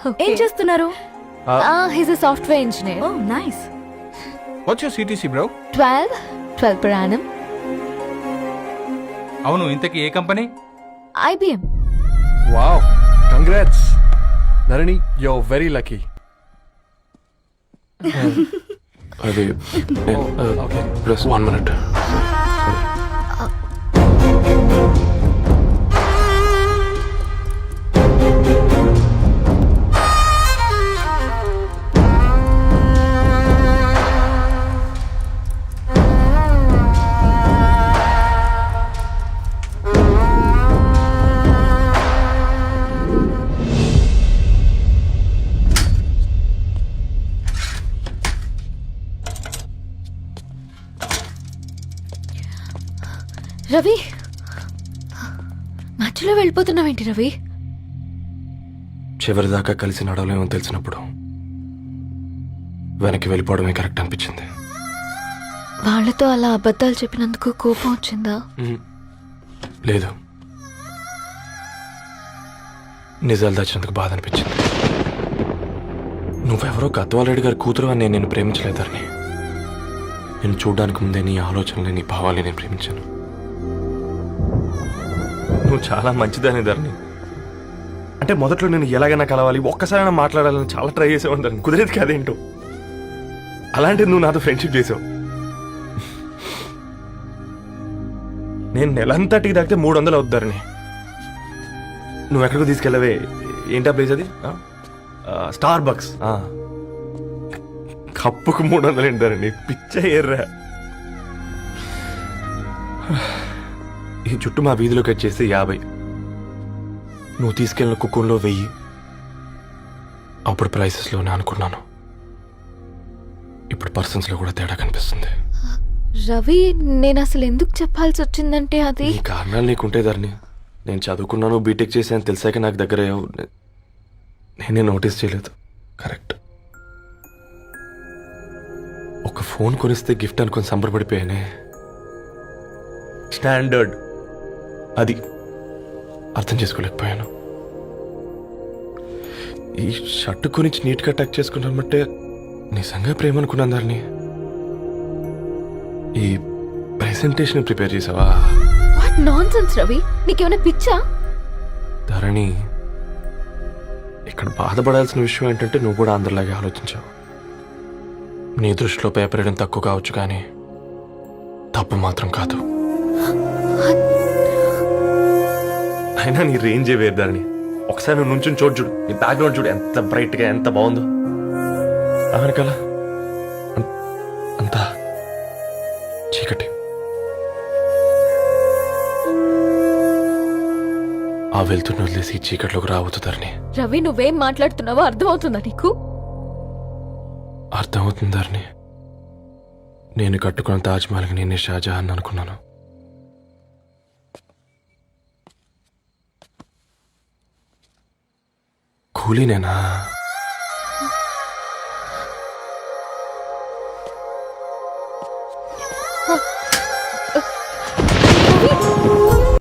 ఏం చేస్తున్నారు? He's a software engineer. Oh nice. What's your CTC bro? 12 per annum. అవును, ఇంతకీ ఏ కంపెనీ? IBM. Wow, congrats Dharani, you are very lucky. అది ఓకే, ప్లస్ 1 minute. రవి, మధ్యలో వెళ్ళిపోతున్నావేంటి రవి? చివరిదాకా కలిసి నడవలేమో తెలిసినప్పుడు వెనక్కి వెళ్ళిపోవడమే కరెక్ట్ అనిపించింది. వాళ్ళతో అలా అబద్ధాలు చెప్పినందుకు కోపం వచ్చిందా? లేదు, నిజాలు దాచినందుకు బాధ అనిపించింది. నువ్వెవరో గద్వాలరెడ్డి గారి కూతురు అని నేను ప్రేమించలేదని. నేను చూడడానికి ముందే నీ ఆలోచనలు, నీ భావాలు నేను ప్రేమించాను. నువ్వు చాలా మంచిదని ధరణి. అంటే మొదట్లో నేను ఎలాగైనా కలవాలి, ఒక్కసారైనా మాట్లాడాలని చాలా ట్రై చేసేవాడిని ధరణి. కుదిరేది కాదేంటో. అలాంటిది నువ్వు నాతో ఫ్రెండ్షిప్ చేసావు. నేను నెలంతా టీ తాగితే 300 అవుతుంది ధరణి. నువ్వు ఎక్కడికో తీసుకెళ్ళవే, ఏంటా ప్లేస్ అది? Star bucks. కప్పుకు 300 ఏంటి ధరణి, పిచ్చ ఎర్రా. ఈ చుట్టూ మా వీధిలో కట్ చేస్తే 50. నువ్వు తీసుకెళ్ళిన కుక్కర్లో 1000. అప్పుడు ప్రైసెస్లోనే అనుకున్నాను, ఇప్పుడు పర్సన్స్లో కూడా తేడా కనిపిస్తుంది. రవి, నేను అసలు ఎందుకు చెప్పాల్సి వచ్చిందంటే అది ఈ కారణాలు నీకుంటే ధరణి. నేను చదువుకున్నాను, బీటెక్ చేశాను తెలిసాక నాకు దగ్గర నేనే నోటీస్ చేయలేదు. కరెక్ట్. ఒక ఫోన్ కొనిస్తే గిఫ్ట్ అనుకొని సంబరపడిపోయానే. స్టాండర్డ్ అది అర్థం చేసుకోలేకపోయాను. ఈ షర్టు గురించి నీట్గా టచ్ చేసుకున్నామంటే నిజంగా ప్రేమ అనుకున్నాను దాన్ని. ఈ ప్రెజెంటేషన్ ప్రిపేర్ చేసావా? వాట్ నాన్సెన్స్ రవి, నీకేమైనా పిచ్చా? ధరణి, ఇక్కడ బాధపడాల్సిన విషయం ఏంటంటే నువ్వు కూడా అందరిలాగే ఆలోచించావు. నీ దృష్టిలో పేపర్ వేయడం తక్కువ కావచ్చు, కానీ తప్పు మాత్రం కాదు. అయినా నీ రేంజే వేరు ధరణి. ఒకసారి నువ్వు నుంచుని చోటు చూడు, నీ బ్యాక్గ్రౌండ్ చూడు, ఎంత బ్రైట్గా ఎంత బాగుందో. వెనకాల అంతా చీకటి. ఆ వెళ్తున్న వదిలేసి ఈ చీకట్లోకి రావద్దు ధరణి. రవి, నువ్వేం మాట్లాడుతున్నావో అర్థమవుతుందా నీకు? అర్థమవుతుంది ధరణి. నేను కట్టుకున్న తాజ్మహల్కి నేనే షాజహాన్ అనుకున్నాను. కూలీనేనా?